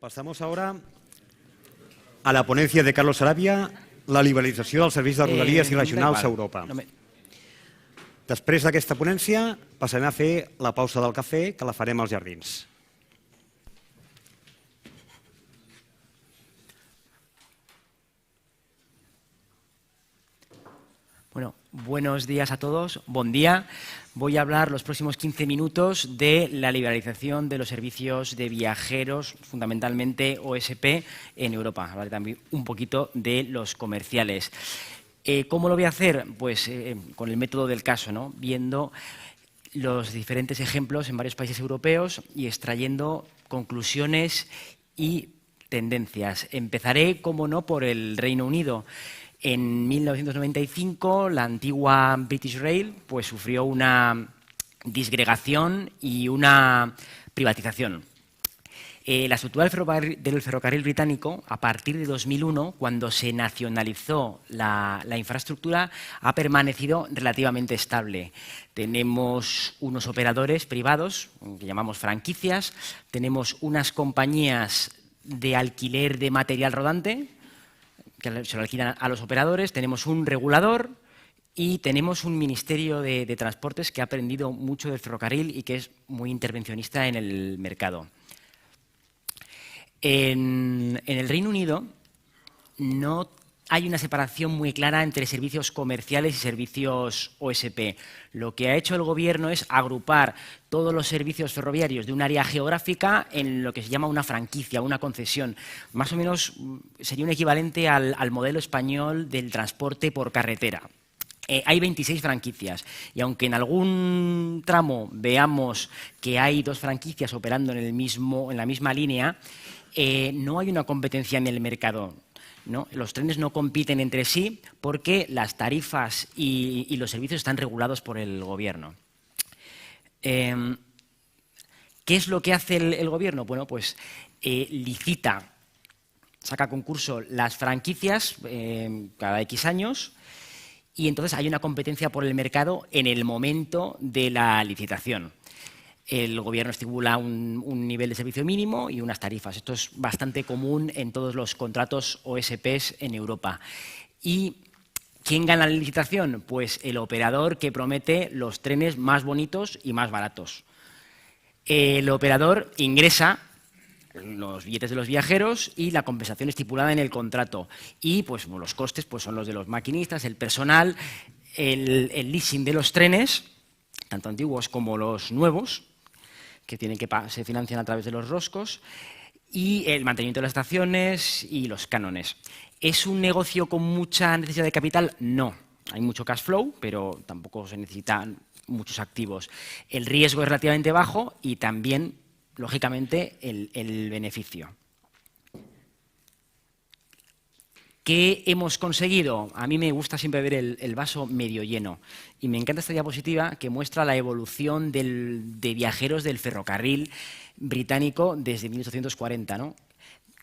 Pasamos ahora a la ponencia de Carlos Arabia, la liberalització dels serveis de rodalies i regionals a Europa. Després d'aquesta ponència passarem a fer la pausa del cafè, que la farem als jardins. Bueno, buenos días a todos. Buen día. Voy a hablar los próximos 15 minutos de la liberalización de los servicios de viajeros, fundamentalmente OSP, en Europa. Hablaré también un poquito de los comerciales. ¿Cómo lo voy a hacer? Pues con el método del caso, ¿no? Viendo los diferentes ejemplos en varios países europeos y extrayendo conclusiones y tendencias. Empezaré, como no, por el Reino Unido. En 1995, la antigua British Rail pues, sufrió una disgregación y una privatización. La estructura del ferrocarril británico, a partir de 2001, cuando se nacionalizó la infraestructura, ha permanecido relativamente estable. Tenemos unos operadores privados, que llamamos franquicias, tenemos unas compañías de alquiler de material rodante, que se lo alquilan a los operadores, tenemos un regulador y tenemos un ministerio de transportes que ha aprendido mucho del ferrocarril y que es muy intervencionista en el mercado. En el Reino Unido no hay una separación muy clara entre servicios comerciales y servicios OSP. Lo que ha hecho el Gobierno es agrupar todos los servicios ferroviarios de un área geográfica en lo que se llama una franquicia, una concesión. Más o menos sería un equivalente al modelo español del transporte por carretera. Hay 26 franquicias y aunque en algún tramo veamos que hay dos franquicias operando en la misma línea, no hay una competencia en el mercado. ¿No? Los trenes no compiten entre sí porque las tarifas y los servicios están regulados por el Gobierno. ¿Qué es lo que hace el Gobierno? Bueno, pues licita, saca a concurso las franquicias cada X años y entonces hay una competencia por el mercado en el momento de la licitación. El Gobierno estipula un nivel de servicio mínimo y unas tarifas. Esto es bastante común en todos los contratos OSPs en Europa. ¿Y quién gana la licitación? Pues el operador que promete los trenes más bonitos y más baratos. El operador ingresa los billetes de los viajeros y la compensación estipulada en el contrato. Y pues, los costes pues, son los de los maquinistas, el personal, el leasing de los trenes, tanto antiguos como los nuevos, que se financian a través de los roscos, y el mantenimiento de las estaciones y los cánones. ¿Es un negocio con mucha necesidad de capital? No. Hay mucho cash flow, pero tampoco se necesitan muchos activos. El riesgo es relativamente bajo y también, lógicamente, el beneficio. ¿Qué hemos conseguido? A mí me gusta siempre ver el vaso medio lleno y me encanta esta diapositiva que muestra la evolución de viajeros del ferrocarril británico desde 1840, ¿no?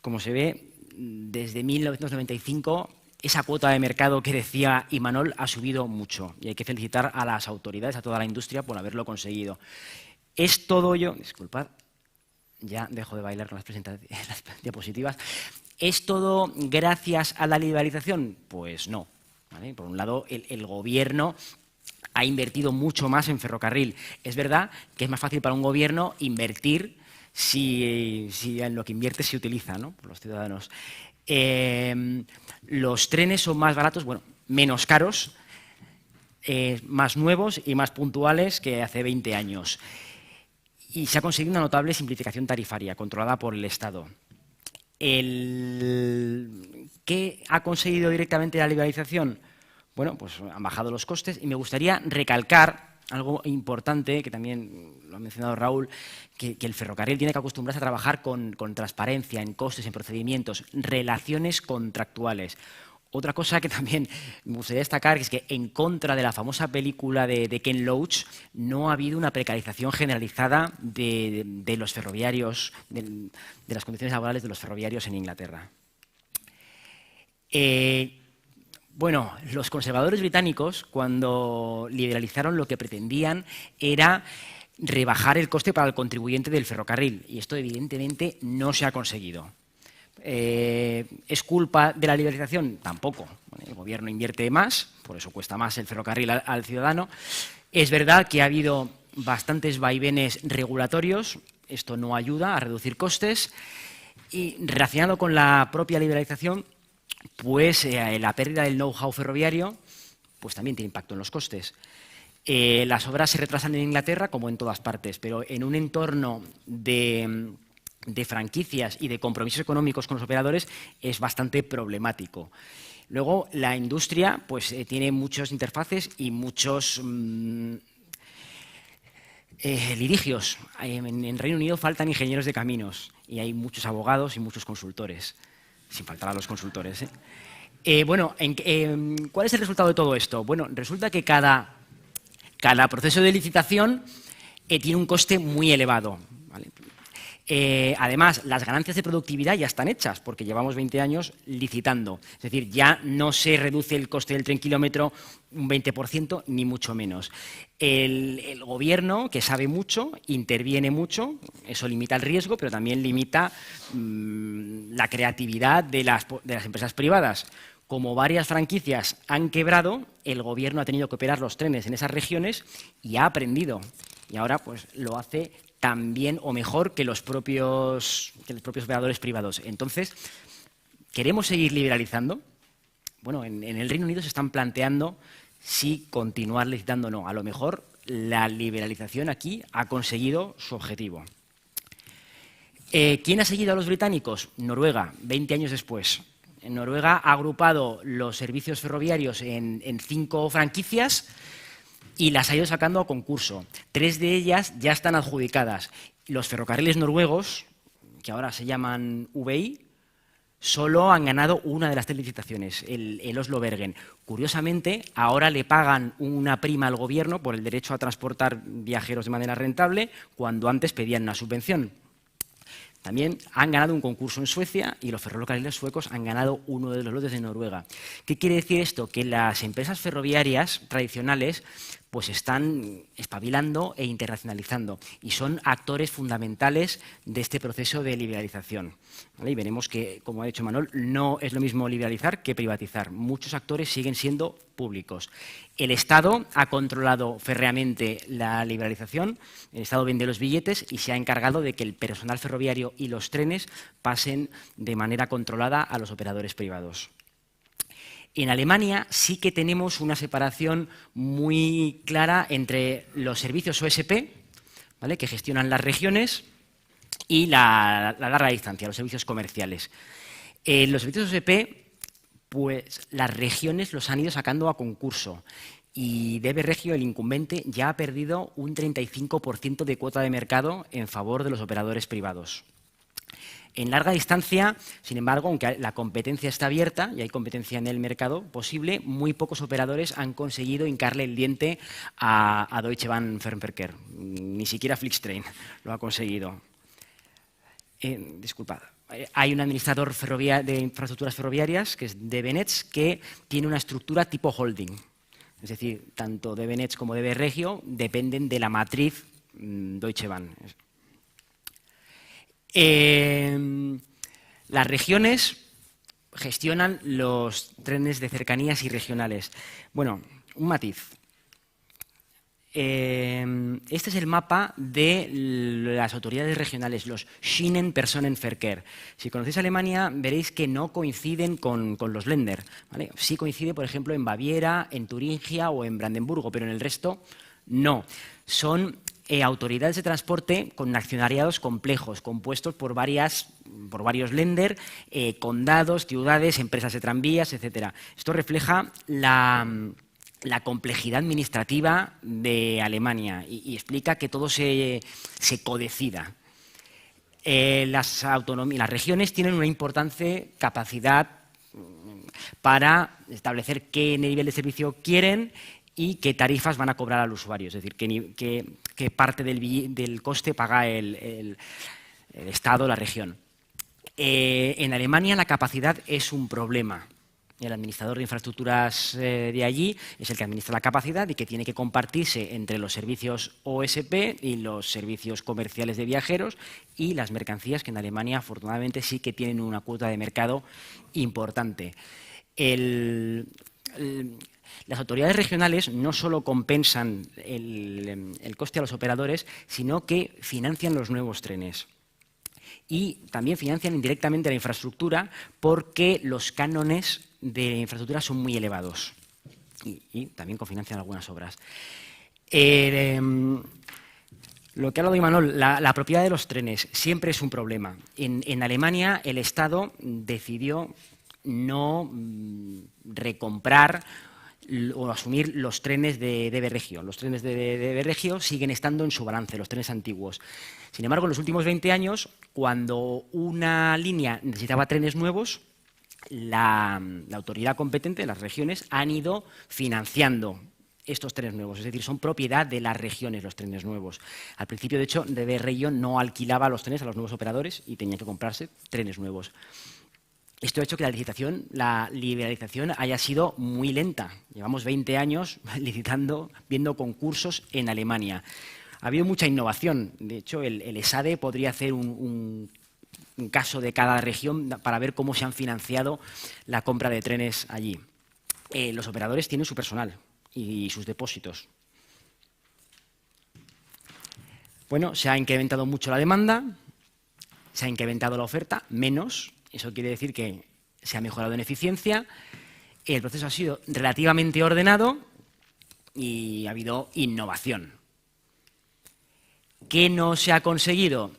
Como se ve, desde 1995 esa cuota de mercado que decía Imanol ha subido mucho y hay que felicitar a las autoridades, a toda la industria por haberlo conseguido. Es todo ello, disculpad, ya dejo de bailar con las diapositivas. ¿Es todo gracias a la liberalización? Pues no. ¿Vale? Por un lado, el Gobierno ha invertido mucho más en ferrocarril. Es verdad que es más fácil para un Gobierno invertir si en lo que invierte se utiliza, ¿no? Por los ciudadanos. Los trenes son más baratos, bueno, menos caros, más nuevos y más puntuales que hace 20 años. Y se ha conseguido una notable simplificación tarifaria controlada por el Estado. ¿Qué ha conseguido directamente la liberalización? Bueno, pues han bajado los costes y me gustaría recalcar algo importante, que también lo ha mencionado Raúl, que el ferrocarril tiene que acostumbrarse a trabajar con transparencia, en costes, en procedimientos, relaciones contractuales. Otra cosa que también me gustaría destacar es que, en contra de la famosa película de Ken Loach, no ha habido una precarización generalizada de los ferroviarios, de las condiciones laborales de los ferroviarios en Inglaterra. Bueno, los conservadores británicos, cuando liberalizaron, lo que pretendían era rebajar el coste para el contribuyente del ferrocarril, y esto evidentemente no se ha conseguido. ¿Es culpa de la liberalización? Tampoco. El Gobierno invierte más, por eso cuesta más el ferrocarril al ciudadano. Es verdad que ha habido bastantes vaivenes regulatorios, esto no ayuda a reducir costes, y relacionado con la propia liberalización, pues la pérdida del know-how ferroviario pues también tiene impacto en los costes. Las obras se retrasan en Inglaterra como en todas partes, pero en un entorno de franquicias y de compromisos económicos con los operadores es bastante problemático. Luego, la industria pues, tiene muchas interfaces y muchos litigios. En Reino Unido faltan ingenieros de caminos y hay muchos abogados y muchos consultores, sin faltar a los consultores. Bueno, ¿cuál es el resultado de todo esto? Bueno, resulta que cada proceso de licitación tiene un coste muy elevado, ¿vale? Además, las ganancias de productividad ya están hechas, porque llevamos 20 años licitando. Es decir, ya no se reduce el coste del tren kilómetro un 20%, ni mucho menos. El Gobierno, que sabe mucho, interviene mucho, eso limita el riesgo, pero también limita la creatividad de las empresas privadas. Como varias franquicias han quebrado, el Gobierno ha tenido que operar los trenes en esas regiones y ha aprendido. Y ahora pues, lo hace tan bien o mejor que los propios operadores privados. Entonces, ¿queremos seguir liberalizando? Bueno, en el Reino Unido se están planteando si continuar licitando o no. A lo mejor la liberalización aquí ha conseguido su objetivo. ¿Quién ha seguido a los británicos? Noruega, 20 años después. Noruega ha agrupado los servicios ferroviarios en 5 franquicias y las ha ido sacando a concurso. 3 de ellas ya están adjudicadas. Los ferrocarriles noruegos, que ahora se llaman VI, solo han ganado una de las 3 licitaciones, el Oslo-Bergen. Curiosamente, ahora le pagan una prima al Gobierno por el derecho a transportar viajeros de manera rentable, cuando antes pedían una subvención. También han ganado un concurso en Suecia y los ferrocarriles suecos han ganado uno de los lotes de Noruega. ¿Qué quiere decir esto? Que las empresas ferroviarias tradicionales pues están espabilando e internacionalizando y son actores fundamentales de este proceso de liberalización. ¿Vale? Y veremos que, como ha dicho Manuel, no es lo mismo liberalizar que privatizar. Muchos actores siguen siendo públicos. El Estado ha controlado férreamente la liberalización, el Estado vende los billetes y se ha encargado de que el personal ferroviario y los trenes pasen de manera controlada a los operadores privados. En Alemania sí que tenemos una separación muy clara entre los servicios OSP, ¿vale?, que gestionan las regiones, y la larga distancia, los servicios comerciales. Los servicios OSP, pues las regiones los han ido sacando a concurso y DB Regio, el incumbente, ya ha perdido un 35% de cuota de mercado en favor de los operadores privados. En larga distancia, sin embargo, aunque la competencia está abierta y hay competencia en el mercado posible, muy pocos operadores han conseguido hincarle el diente a Deutsche Bahn Fernverkehr. Ni siquiera Flixtrain lo ha conseguido. Disculpad. Hay un administrador de infraestructuras ferroviarias, que es DB Netz, que tiene una estructura tipo holding. Es decir, tanto DB Netz como DB Regio dependen de la matriz Deutsche Bahn. Las regiones gestionan los trenes de cercanías y regionales. Bueno, un matiz. Este es el mapa de las autoridades regionales, los Schienenpersonenverkehr. Si conocéis Alemania, veréis que no coinciden con los Länder, ¿vale? Sí coincide, por ejemplo, en Baviera, en Turingia o en Brandenburgo, pero en el resto no. Son autoridades de transporte con accionariados complejos, compuestos por varios Länder, condados, ciudades, empresas de tranvías, etc. Esto refleja la complejidad administrativa de Alemania y explica que todo se codecida. Las regiones tienen una importante capacidad para establecer qué nivel de servicio quieren y qué tarifas van a cobrar al usuario, es decir, qué parte del coste paga el Estado o la región. En Alemania la capacidad es un problema. El administrador de infraestructuras de allí es el que administra la capacidad y que tiene que compartirse entre los servicios OSP y los servicios comerciales de viajeros y las mercancías, que en Alemania afortunadamente sí que tienen una cuota de mercado importante. Las autoridades regionales no solo compensan el coste a los operadores, sino que financian los nuevos trenes. Y también financian indirectamente la infraestructura porque los cánones de infraestructura son muy elevados y también cofinancian algunas obras. Lo que ha hablado Imanol, la propiedad de los trenes siempre es un problema. En Alemania el Estado decidió no recomprar o asumir los trenes de DB Regio. Los trenes de DB Regio siguen estando en su balance, los trenes antiguos. Sin embargo, en los últimos 20 años, cuando una línea necesitaba trenes nuevos, la autoridad competente, las regiones, han ido financiando estos trenes nuevos, es decir, son propiedad de las regiones los trenes nuevos. Al principio, de hecho, DB Regio no alquilaba los trenes a los nuevos operadores y tenían que comprarse trenes nuevos. Esto ha hecho que la liberalización haya sido muy lenta. Llevamos 20 años licitando, viendo concursos en Alemania. Ha habido mucha innovación. De hecho, el ESADE podría hacer un caso de cada región para ver cómo se han financiado la compra de trenes allí. Los operadores tienen su personal y sus depósitos. Bueno, se ha incrementado mucho la demanda, se ha incrementado la oferta, menos. Eso quiere decir que se ha mejorado en eficiencia, el proceso ha sido relativamente ordenado y ha habido innovación. ¿Qué no se ha conseguido?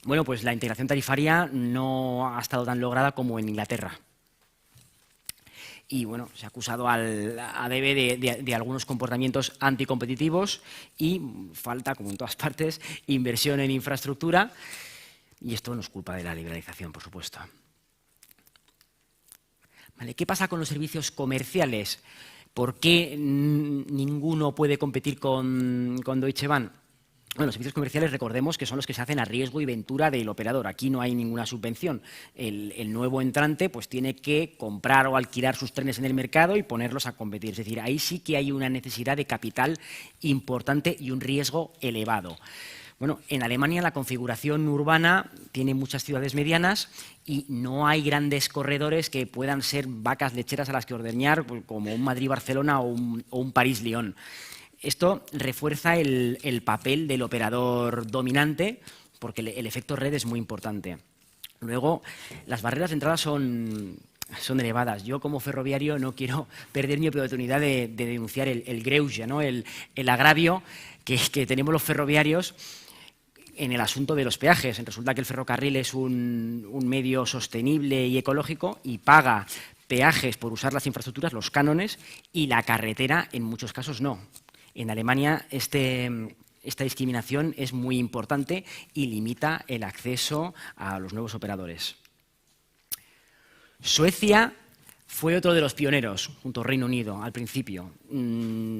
Bueno, pues la integración tarifaria no ha estado tan lograda como en Inglaterra. Y bueno, se ha acusado a DB de algunos comportamientos anticompetitivos y falta, como en todas partes, inversión en infraestructura. Y esto no es culpa de la liberalización, por supuesto. Vale, ¿qué pasa con los servicios comerciales? ¿Por qué ninguno puede competir con Deutsche Bahn? Bueno, los servicios comerciales, recordemos que son los que se hacen a riesgo y ventura del operador. Aquí no hay ninguna subvención. El nuevo entrante pues, tiene que comprar o alquilar sus trenes en el mercado y ponerlos a competir. Es decir, ahí sí que hay una necesidad de capital importante y un riesgo elevado. Bueno, en Alemania la configuración urbana tiene muchas ciudades medianas y no hay grandes corredores que puedan ser vacas lecheras a las que ordeñar, como un Madrid-Barcelona o un París-Lyon. Esto refuerza el papel del operador dominante porque el efecto red es muy importante. Luego, las barreras de entrada son elevadas. Yo, como ferroviario, no quiero perder mi oportunidad de denunciar el greuge, ¿no? el agravio que tenemos los ferroviarios en el asunto de los peajes. Resulta que el ferrocarril es un medio sostenible y ecológico y paga peajes por usar las infraestructuras, los cánones, y la carretera en muchos casos no. En Alemania esta discriminación es muy importante y limita el acceso a los nuevos operadores. Suecia fue otro de los pioneros, junto al Reino Unido, al principio.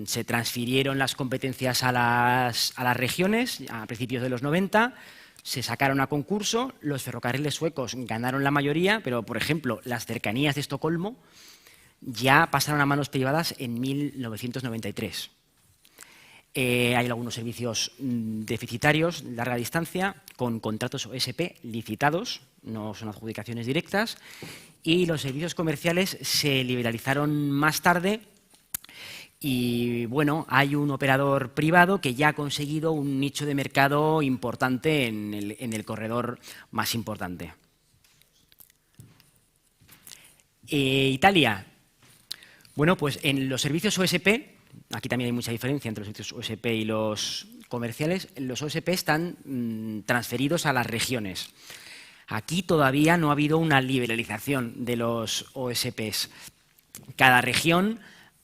Se transfirieron las competencias a las regiones a principios de los 90, se sacaron a concurso, los ferrocarriles suecos ganaron la mayoría, pero, por ejemplo, las cercanías de Estocolmo ya pasaron a manos privadas en 1993. Hay algunos servicios deficitarios, larga distancia, con contratos OSP licitados, no son adjudicaciones directas, y los servicios comerciales se liberalizaron más tarde y, bueno, hay un operador privado que ya ha conseguido un nicho de mercado importante en el corredor más importante. Italia. Bueno, pues en los servicios OSP, aquí también hay mucha diferencia entre los servicios OSP y los comerciales. Los OSP están transferidos a las regiones. Aquí todavía no ha habido una liberalización de los OSPs. Cada región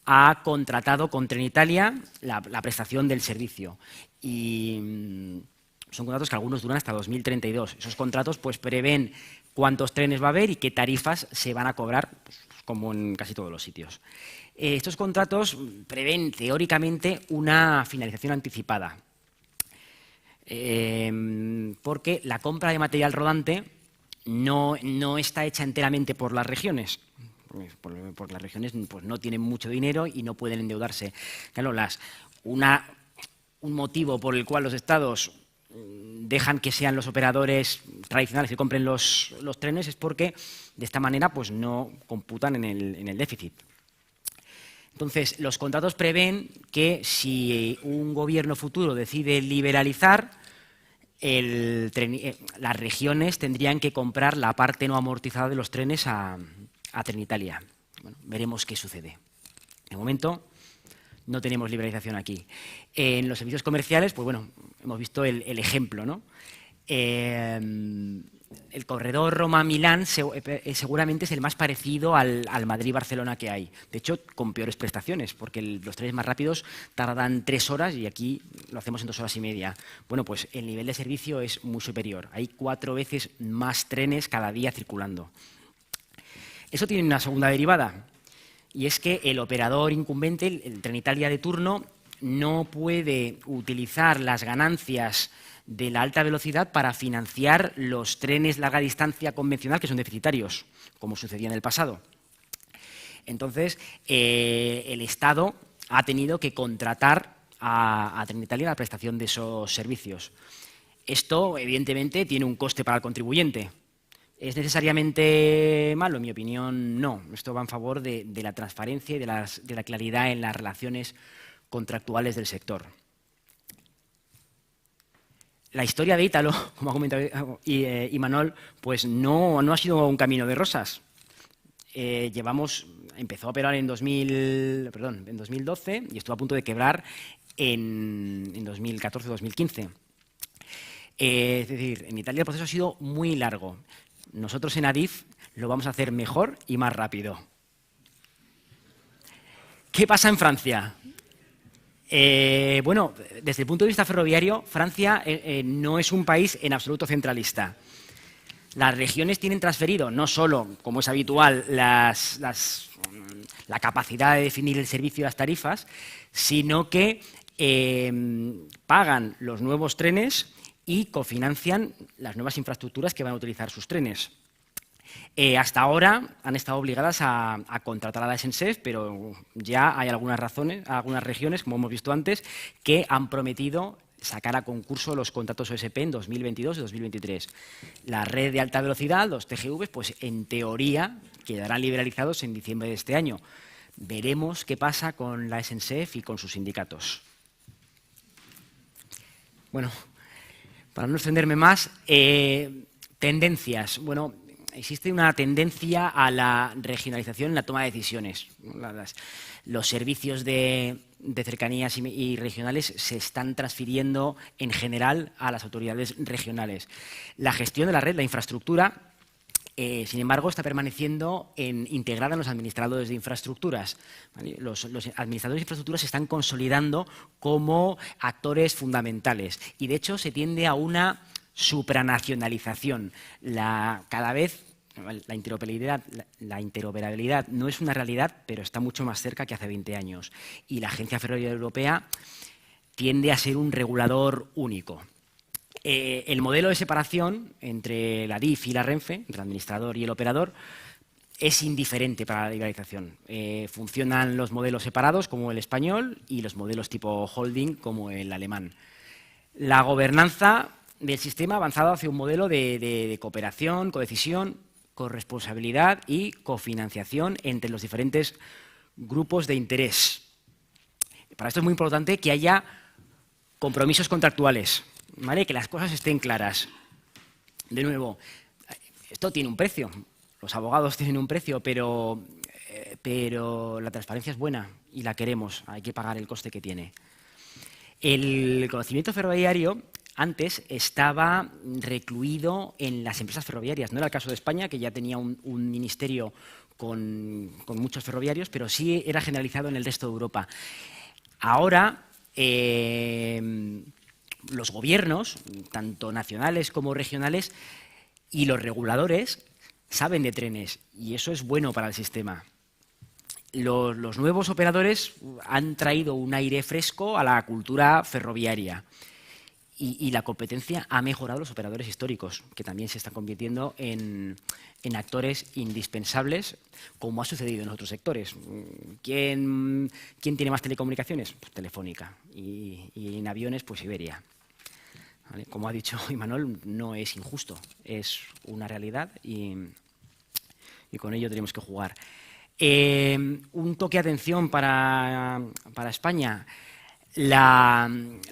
ha contratado con Trenitalia la prestación del servicio. Y son contratos que algunos duran hasta 2032. Esos contratos pues, prevén cuántos trenes va a haber y qué tarifas se van a cobrar, pues, como en casi todos los sitios. Estos contratos prevén teóricamente una finalización anticipada, porque la compra de material rodante no está hecha enteramente por las regiones. porque las regiones pues, no tienen mucho dinero y no pueden endeudarse. Claro, un motivo por el cual los estados dejan que sean los operadores tradicionales que compren los trenes es porque de esta manera pues, no computan en el déficit. Entonces, los contratos prevén que si un gobierno futuro decide liberalizar, las regiones tendrían que comprar la parte no amortizada de los trenes a Trenitalia. Bueno, veremos qué sucede. De momento, no tenemos liberalización aquí. En los servicios comerciales, pues bueno, hemos visto el ejemplo, ¿no? El corredor Roma-Milán seguramente es el más parecido al Madrid-Barcelona que hay. De hecho, con peores prestaciones, porque los trenes más rápidos tardan 3 horas y aquí lo hacemos en 2 horas y media. Bueno, pues el nivel de servicio es muy superior. Hay 4 veces más trenes cada día circulando. Eso tiene una segunda derivada, y es que el operador incumbente, el Trenitalia de turno, no puede utilizar las ganancias de la alta velocidad para financiar los trenes larga distancia convencional que son deficitarios, como sucedía en el pasado. Entonces, el Estado ha tenido que contratar a Trenitalia la prestación de esos servicios. Esto, evidentemente, tiene un coste para el contribuyente. ¿Es necesariamente malo? En mi opinión, no. Esto va en favor de la transparencia y de la claridad en las relaciones contractuales del sector. La historia de Ítalo, como ha comentado Imanol, pues no ha sido un camino de rosas. Empezó a operar en 2012 y estuvo a punto de quebrar en 2014-2015. Es decir, en Italia el proceso ha sido muy largo. Nosotros en Adif lo vamos a hacer mejor y más rápido. ¿Qué pasa en Francia? Bueno, desde el punto de vista ferroviario, Francia no es un país en absoluto centralista. Las regiones tienen transferido no solo, como es habitual, la capacidad de definir el servicio y las tarifas, sino que pagan los nuevos trenes y cofinancian las nuevas infraestructuras que van a utilizar sus trenes. Hasta ahora han estado obligadas a contratar a la SNCF, pero ya hay algunas regiones, como hemos visto antes, que han prometido sacar a concurso los contratos OSP en 2022 y 2023. La red de alta velocidad, los TGV, pues en teoría quedarán liberalizados en diciembre de este año. Veremos qué pasa con la SNCF y con sus sindicatos. Bueno, para no extenderme más, tendencias. Bueno, existe una tendencia a la regionalización en la toma de decisiones. Los servicios de cercanías y regionales se están transfiriendo en general a las autoridades regionales. La gestión de la red, la infraestructura, sin embargo, está permaneciendo integrada en los administradores de infraestructuras. ¿Vale? Los administradores de infraestructuras se están consolidando como actores fundamentales y, de hecho, se tiende a una supranacionalización. Cada vez la interoperabilidad no es una realidad, pero está mucho más cerca que hace 20 años. Y la Agencia Ferroviaria Europea tiende a ser un regulador único. El modelo de separación entre la DIF y la Renfe, entre el administrador y el operador, es indiferente para la liberalización. Funcionan los modelos separados, como el español, y los modelos tipo holding, como el alemán. La gobernanza del sistema ha avanzado hacia un modelo de cooperación, codecisión, corresponsabilidad y cofinanciación entre los diferentes grupos de interés. Para esto es muy importante que haya compromisos contractuales, ¿vale? Que las cosas estén claras. De nuevo, esto tiene un precio, los abogados tienen un precio, pero la transparencia es buena y la queremos, hay que pagar el coste que tiene. El conocimiento ferroviario antes estaba recluido en las empresas ferroviarias. No era el caso de España, que ya tenía un ministerio con muchos ferroviarios, pero sí era generalizado en el resto de Europa. Ahora, los gobiernos, tanto nacionales como regionales, y los reguladores saben de trenes, y eso es bueno para el sistema. Los nuevos operadores han traído un aire fresco a la cultura ferroviaria. Y la competencia ha mejorado los operadores históricos, que también se están convirtiendo en actores indispensables, como ha sucedido en otros sectores. ¿Quién tiene más telecomunicaciones? Pues Telefónica. Y en aviones, pues Iberia. ¿Vale? Como ha dicho Imanol, no es injusto, es una realidad y con ello tenemos que jugar. Un toque de atención para España. La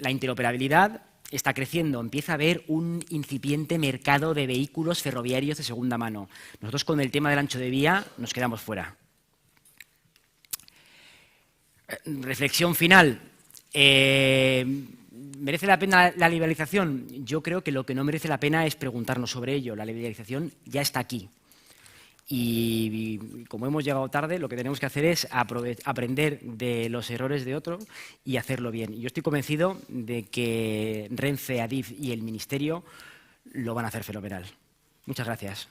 interoperabilidad está creciendo, empieza a haber un incipiente mercado de vehículos ferroviarios de segunda mano. Nosotros con el tema del ancho de vía nos quedamos fuera. Reflexión final. ¿Merece la pena la liberalización? Yo creo que lo que no merece la pena es preguntarnos sobre ello. La liberalización ya está aquí. Y como hemos llegado tarde, lo que tenemos que hacer es aprender de los errores de otros y hacerlo bien. Yo estoy convencido de que Renfe, Adif y el Ministerio lo van a hacer fenomenal. Muchas gracias.